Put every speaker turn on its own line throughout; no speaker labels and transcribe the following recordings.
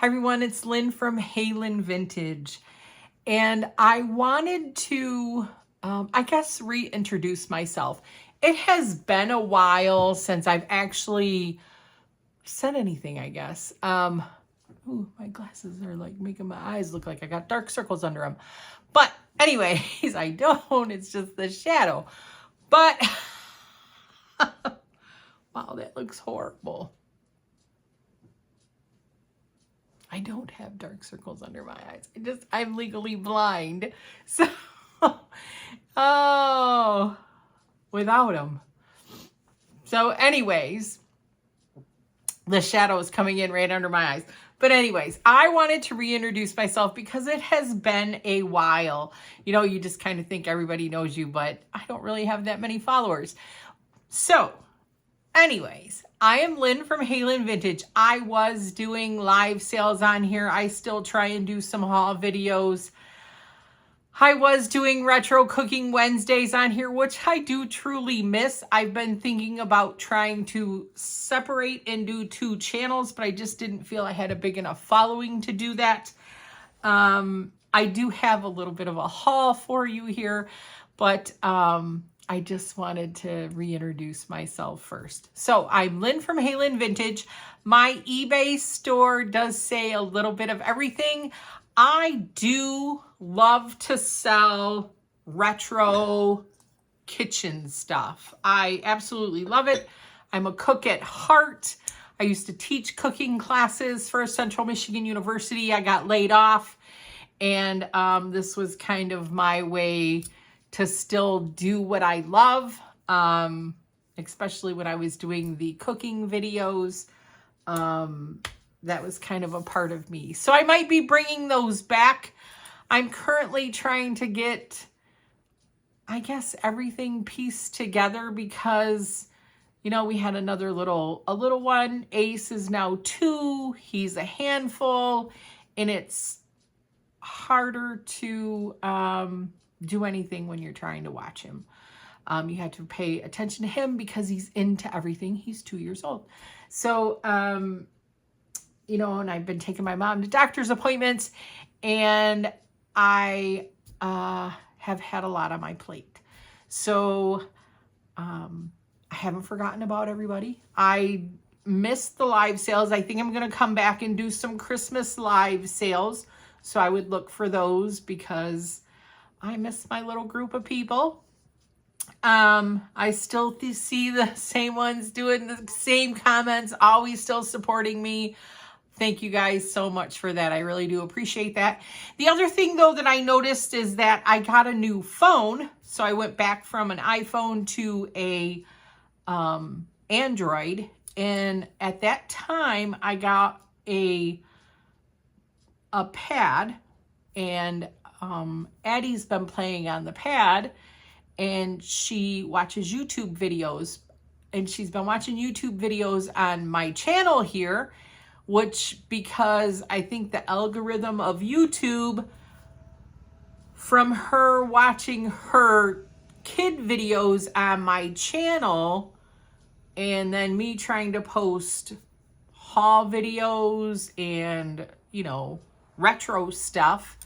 Hi everyone, it's Lynn from HalynnVintage, and I wanted to, I guess, reintroduce myself. It has been a while since I've actually said anything, I guess. Ooh, my glasses are like making my eyes look like I got dark circles under them. But anyways, I don't, it's just the shadow. But, wow, that looks horrible. I don't have dark circles under my eyes. I'm legally blind. So, oh, without them. So anyways, the shadow is coming in right under my eyes. But anyways, I wanted to reintroduce myself because it has been a while. You know, you just kind of think everybody knows you, but I don't really have that many followers. So anyways, I am Lynn from HalynnVintage. I was doing live sales on here. I still try and do some haul videos. I was doing retro cooking Wednesdays on here, which I do truly miss. I've been thinking about trying to separate and do 2 channels, but I just didn't feel I had a big enough following to do that. I do have a little bit of a haul for you here, but I just wanted to reintroduce myself first. So I'm Lynn from HalynnVintage. My eBay store does say a little bit of everything. I do love to sell retro kitchen stuff. I absolutely love it. I'm a cook at heart. I used to teach cooking classes for Central Michigan University. I got laid off, and this was kind of my way to still do what I love, especially when I was doing the cooking videos. That was kind of a part of me. So I might be bringing those back. I'm currently trying to get, I guess, everything pieced together because, you know, we had a little one. Ace is now 2. He's a handful, and it's harder to do anything when you're trying to watch him. You have to pay attention to him because he's into everything. He's 2 years old. So, you know, and I've been taking my mom to doctor's appointments, and I have had a lot on my plate. So I haven't forgotten about everybody. I missed the live sales. I think I'm going to come back and do some Christmas live sales. So I would look for those because I miss my little group of people. I still see the same ones doing the same comments, always still supporting me. Thank you guys so much for that. I really do appreciate that. The other thing, though, that I noticed is that I got a new phone. So I went back from an iPhone to a Android. And at that time, I got a pad. And Addie's been playing on the pad. And she watches YouTube videos. And she's been watching YouTube videos on my channel here, which, because I think the algorithm of YouTube, from her watching her kid videos on my channel, and then me trying to post haul videos and, you know, retro stuff,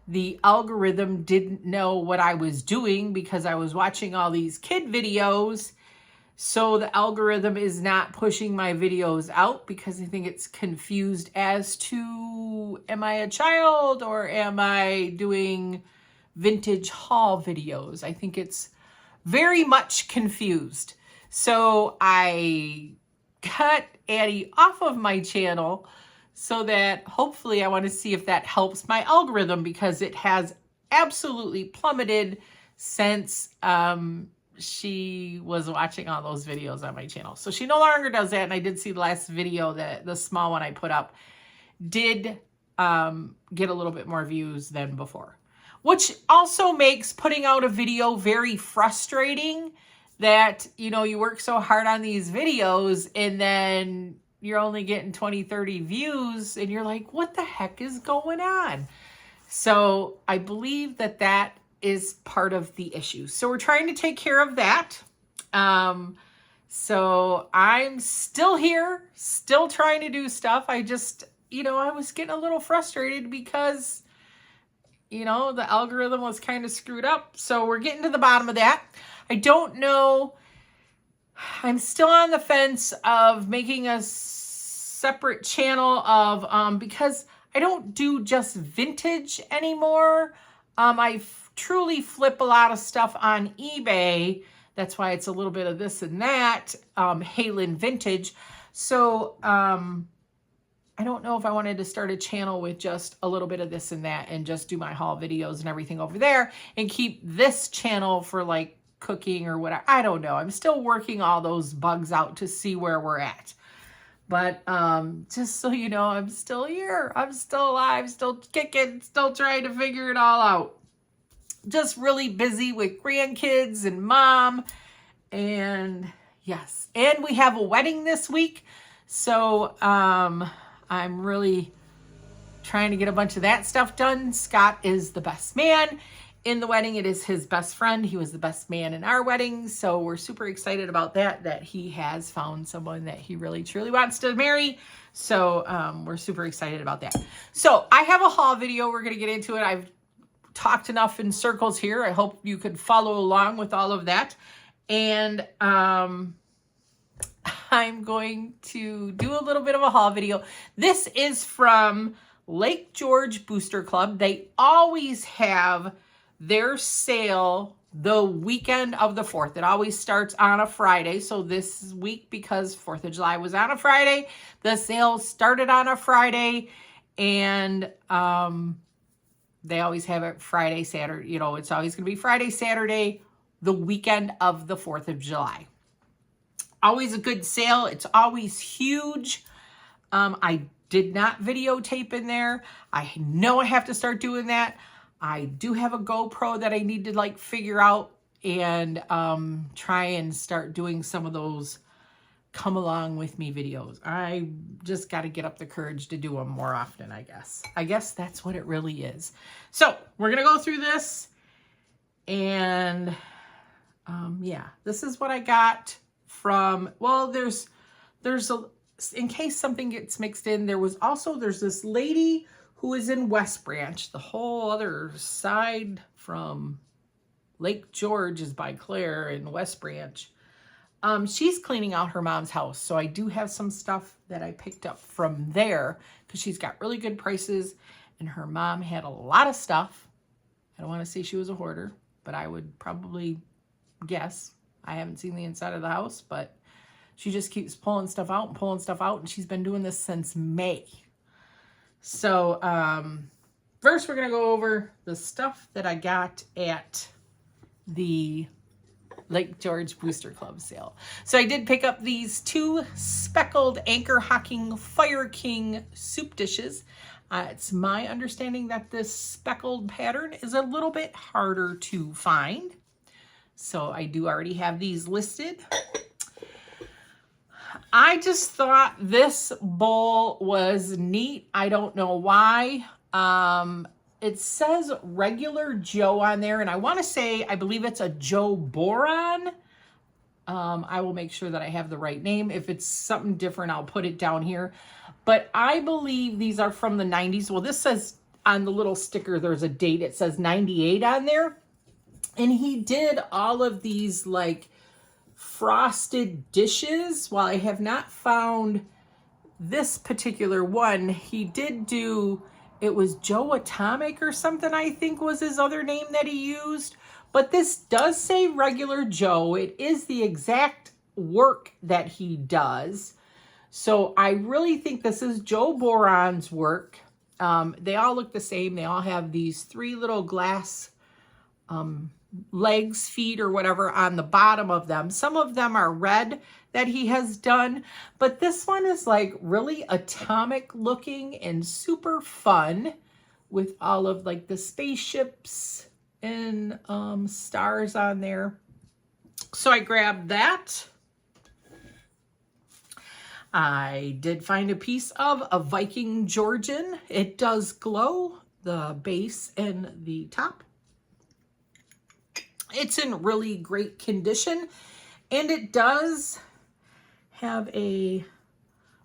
the algorithm didn't know what I was doing because I was watching all these kid videos. So the algorithm is not pushing my videos out because I think it's confused as to, am I a child or am I doing vintage haul videos? I think it's very much confused. So I cut Addie off of my channel so that hopefully I want to see if that helps my algorithm, because it has absolutely plummeted since she was watching all those videos on my channel. So she no longer does that. And I did see the last video, that the small one I put up did get a little bit more views than before, which also makes putting out a video very frustrating, that, you know, you work so hard on these videos and then you're only getting 20, 30 views and you're like, what the heck is going on? So I believe that that is part of the issue. So we're trying to take care of that. So I'm still here, still trying to do stuff. I just, I was getting a little frustrated because, the algorithm was kind of screwed up. So we're getting to the bottom of that. I don't know. I'm still on the fence of making a separate channel of, because I don't do just vintage anymore. I truly flip a lot of stuff on eBay. That's why it's a little bit of this and that, HalynnVintage. So, I don't know if I wanted to start a channel with just a little bit of this and that and just do my haul videos and everything over there and keep this channel for like cooking or whatever. I don't know. I'm still working all those bugs out to see where we're at. But just so you know, I'm still here. I'm still alive, still kicking, still trying to figure it all out. Just really busy with grandkids and mom. And yes, and we have a wedding this week. So I'm really trying to get a bunch of that stuff done. Scott is the best man in the wedding. It is his best friend. He was the best man in our wedding. So we're super excited about that he has found someone that he really truly wants to marry. So we're super excited about that. So I have a haul video. We're going to get into it. I've talked enough in circles here. I hope you could follow along with all of that. And I'm going to do a little bit of a haul video. This is from Lake George Booster Club. They always have their sale the weekend of the 4th. It always starts on a Friday. So this week, because 4th of July was on a Friday, the sale started on a Friday, and they always have it Friday, Saturday. It's always going to be Friday, Saturday, the weekend of the 4th of July. Always a good sale. It's always huge. I did not videotape in there. I know I have to start doing that. I do have a GoPro that I need to figure out and try and start doing some of those come along with me videos. I just got to get up the courage to do them more often, I guess. I guess that's what it really is. So we're going to go through this, and yeah, this is what I got from, well, there's in case something gets mixed in, there's this lady who is in West Branch. The whole other side from Lake George is by Claire in West Branch. She's cleaning out her mom's house. So I do have some stuff that I picked up from there because she's got really good prices, and her mom had a lot of stuff. I don't want to say she was a hoarder, but I would probably guess. I haven't seen the inside of the house, but she just keeps pulling stuff out and pulling stuff out, and she's been doing this since May. So first we're going to go over the stuff that I got at the Lake George Booster Club sale. So I did pick up these 2 speckled Anchor Hocking Fire King soup dishes. It's my understanding that this speckled pattern is a little bit harder to find. So I do already have these listed. I just thought this bowl was neat. I don't know why. It says regular Joe on there, and I want to say, I believe it's a Joe Boron. I will make sure that I have the right name. If it's something different, I'll put it down here. But I believe these are from the 90s. Well, this says on the little sticker, there's a date. It says 98 on there. And he did all of these frosted dishes. While I have not found this particular one, he did do, it was Joe Atomic or something, I think was his other name that he used. But this does say regular Joe. It is the exact work that he does. So I really think this is Joe Boron's work. They all look the same. They all have these 3 little glass legs, feet, or whatever on the bottom of them. Some of them are red that he has done, but this one is really atomic looking and super fun with all of the spaceships and stars on there. So I grabbed that. I did find a piece of a Viking Georgian. It does glow, the base and the top. It's in really great condition, and it does have a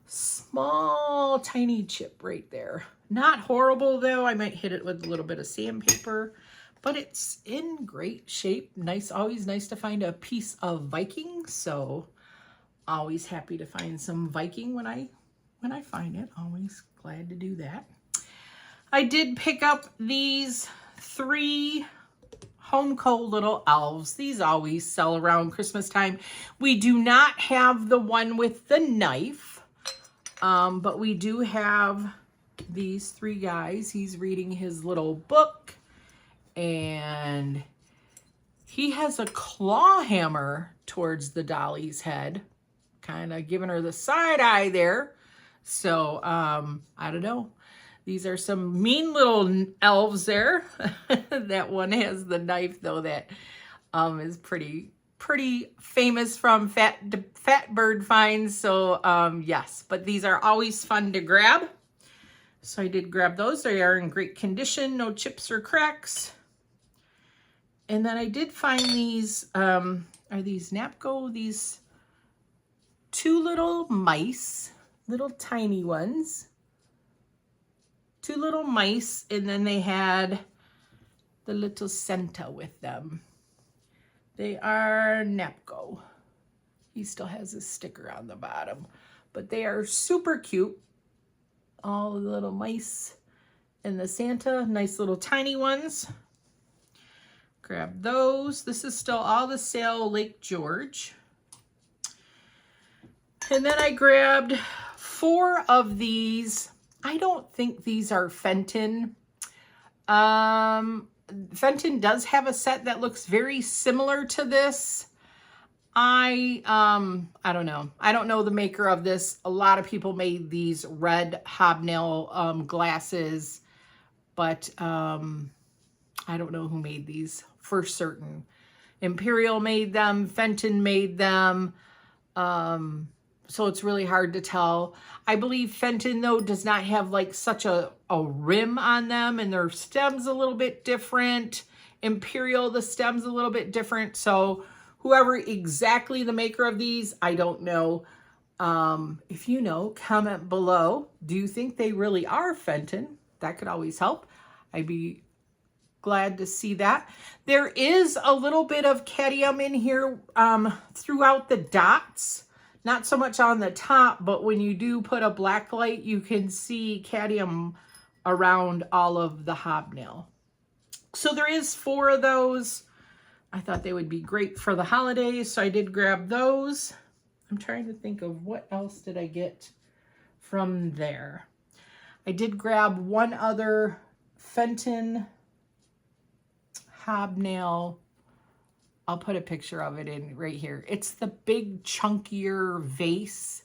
small, tiny chip right there. Not horrible though. I might hit it with a little bit of sandpaper, but it's in great shape. Nice, always nice to find a piece of Viking. So always happy to find some Viking when I find it. Always glad to do that. I did pick up these 3 Home Co little elves. These always sell around Christmas time. We do not have the one with the knife, but we do have these 3 guys. He's reading his little book, and he has a claw hammer towards the dolly's head, kind of giving her the side eye there. So I don't know. These are some mean little elves there. That one has the knife though, that is pretty famous from Fat Bird Finds. So yes, but these are always fun to grab. So I did grab those. They are in great condition, no chips or cracks. And then I did find these, are these Napco? These 2 little mice, little tiny ones. 2 little mice, and then they had the little Santa with them. They are Napco. He still has a sticker on the bottom, but they are super cute. All the little mice and the Santa, nice little tiny ones. Grab those. This is still all the sale, Lake George. And then I grabbed 4 of these. I don't think these are Fenton. Fenton does have a set that looks very similar to this. I don't know. I don't know the maker of this. A lot of people made these red hobnail glasses, but I don't know who made these for certain. Imperial made them, Fenton made them. So it's really hard to tell. I believe Fenton, though, does not have like such a rim on them, and their stem's a little bit different. Imperial, the stem's a little bit different. So whoever exactly the maker of these, I don't know. If you know, comment below. Do you think they really are Fenton? That could always help. I'd be glad to see that. There is a little bit of cadmium in here throughout the dots. Not so much on the top, but when you do put a black light, you can see cadmium around all of the hobnail. So there is 4 of those. I thought they would be great for the holidays, so I did grab those. I'm trying to think of what else did I get from there. I did grab one other Fenton hobnail. I'll put a picture of it in right here. It's the big chunkier vase.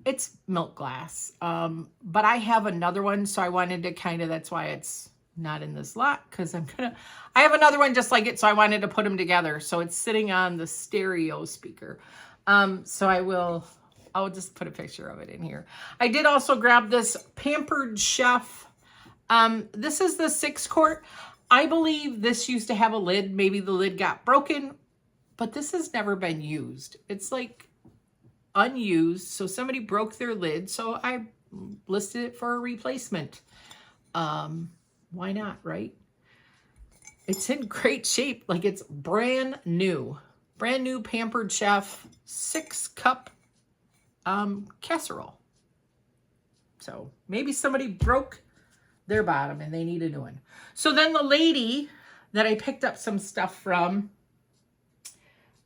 It's milk glass. But I have another one, so I wanted to kind of, that's why it's not in this lot, because I have another one just like it, so I wanted to put them together. So it's sitting on the stereo speaker. So I'll just put a picture of it in here. I did also grab this Pampered Chef. This is the 6-quart. I believe this used to have a lid. Maybe the lid got broken, but this has never been used. It's like unused. So somebody broke their lid. So I listed it for a replacement. Why not, right? It's in great shape. Like it's brand new Pampered Chef 6-cup casserole. So maybe somebody broke their bottom and they need a new one. So then the lady that I picked up some stuff from,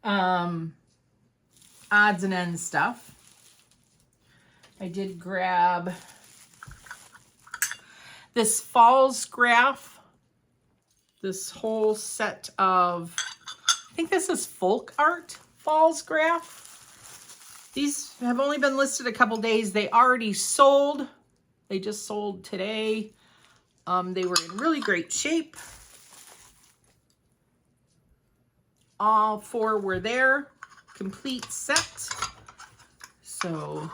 odds and ends stuff, I did grab this Falls Graph, this whole set of, I think this is folk art Falls Graph. These have only been listed a couple days. They already sold. They just sold today. They were in really great shape. All 4 were there, complete set. So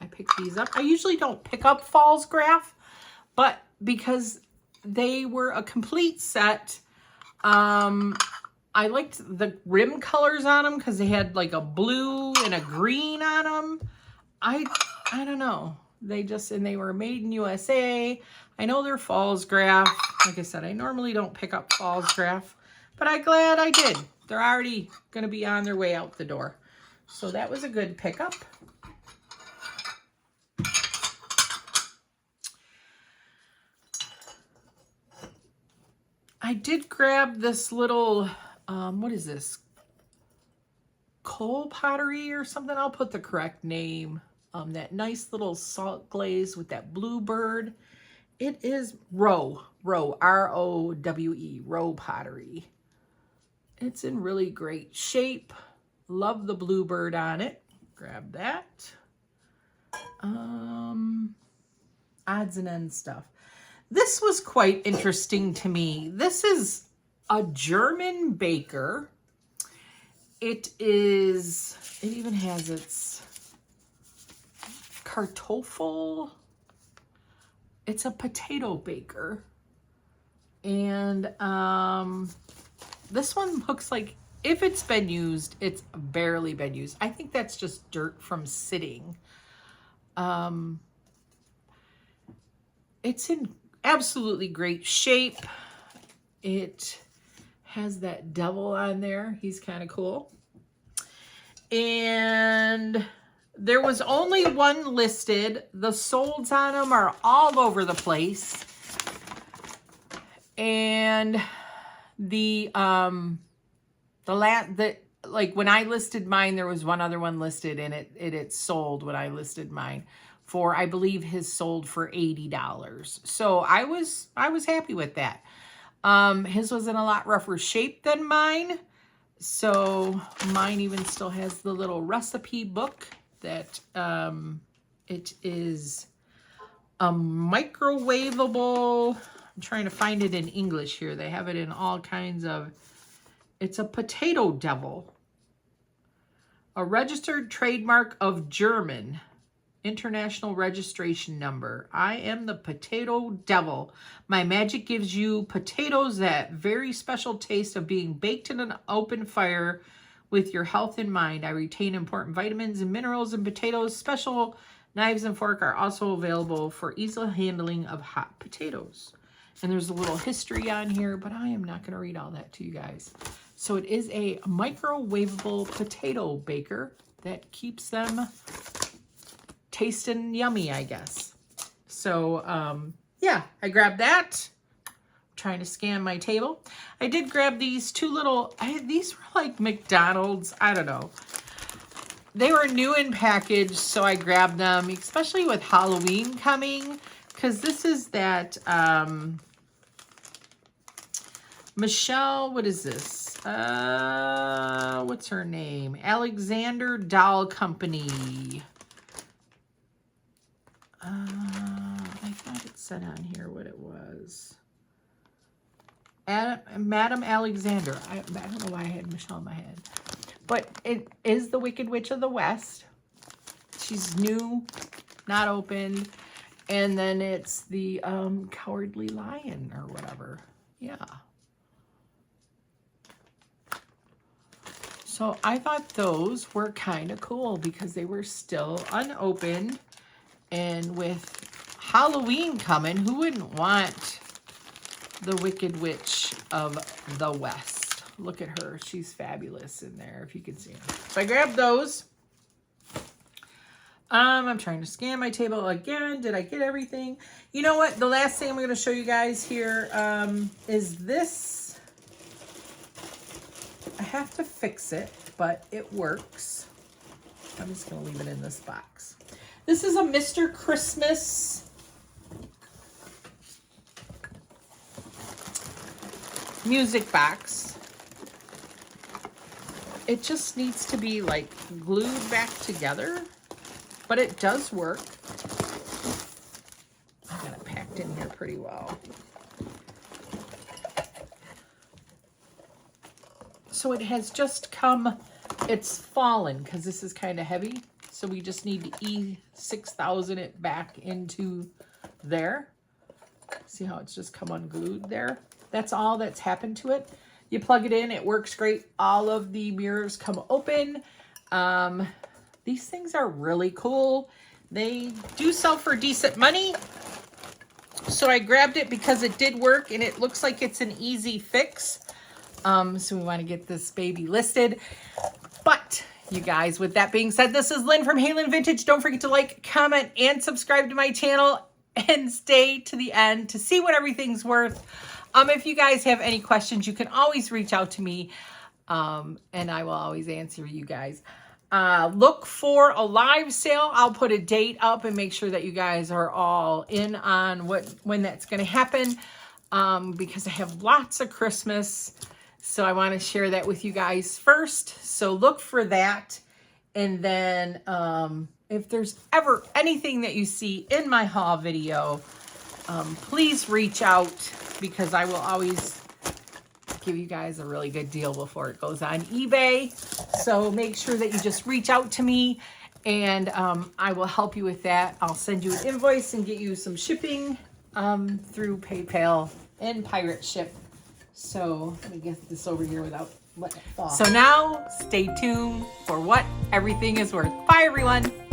I picked these up. I usually don't pick up Falls Graph, but because they were a complete set, I liked the rim colors on them because they had like a blue and a green on them. I I don't know. And they were made in USA. I know they're Falls Graph. Like I said, I normally don't pick up Falls Graph, but I'm glad I did. They're already going to be on their way out the door. So that was a good pickup. I did grab this little, what is this? Coal pottery or something. I'll put the correct name. That nice little salt glaze with that bluebird. It is Rowe, R-O-W-E, Rowe pottery. It's in really great shape. Love the bluebird on it. Grab that. Odds and ends stuff. This was quite interesting to me. This is a German baker. It even has its Kartoffel. It's a potato baker. And this one looks like, if it's been used, it's barely been used. I think that's just dirt from sitting. It's in absolutely great shape. It has that devil on there. He's kind of cool. And there was only one listed. The solds on them are all over the place. And like when I listed mine, there was one other one listed, and it sold when I listed mine for, I believe his sold for $80. So I was happy with that. His was in a lot rougher shape than mine. So mine even still has the little recipe book that it is a microwavable. I'm trying to find it in English here. They have it in all kinds of, it's a potato devil. A registered trademark of German. International registration number. I am the potato devil. My magic gives you potatoes that very special taste of being baked in an open fire with your health in mind. I retain important vitamins and minerals in potatoes. Special knives and fork are also available for easy handling of hot potatoes. And there's a little history on here, but I am not going to read all that to you guys. So it is a microwavable potato baker that keeps them tasting yummy, I guess. So, yeah, I grabbed that. I'm trying to scan my table. I did grab these two little, these were like McDonald's, I don't know. They were new in package, so I grabbed them, especially with Halloween coming, because this is that, Michelle, what is this? What's her name? Alexander Doll Company. I thought it said on here what it was. Madam Alexander. I don't know why I had Michelle in my head. But it is the Wicked Witch of the West. She's new, not opened. And then it's the Cowardly Lion or whatever. Yeah. So I thought those were kind of cool because they were still unopened. And with Halloween coming, who wouldn't want the Wicked Witch of the West? Look at her. She's fabulous in there, if you can see her. So I grabbed those. I'm trying to scan my table again. Did I get everything? You know what? The last thing I'm going to show you guys here is this. I have to fix it, but it works. I'm just going to leave it in this box. This is a Mr. Christmas music box. It just needs to be like glued back together, but it does work. I got it packed in here pretty well. So it has just come, it's fallen because this is kind of heavy. So we just need to E6000 it back into there. See how it's just come unglued there? That's all that's happened to it. You plug it in, it works great. All of the mirrors come open. These things are really cool. They do sell for decent money. So I grabbed it because it did work and it looks like it's an easy fix. So we want to get this baby listed. But you guys, with that being said, this is Lynn from HalynnVintage. Don't forget to like, comment, and subscribe to my channel and stay to the end to see what everything's worth. If you guys have any questions, you can always reach out to me and I will always answer you guys. Look for a live sale. I'll put a date up and make sure that you guys are all in on when that's going to happen because I have lots of Christmas. So I want to share that with you guys first. So look for that. And then if there's ever anything that you see in my haul video, please reach out because I will always give you guys a really good deal before it goes on eBay. So make sure that you just reach out to me and I will help you with that. I'll send you an invoice and get you some shipping through PayPal and Pirate Ship. So let me get this over here without letting it fall. So now stay tuned for what everything is worth. Bye everyone.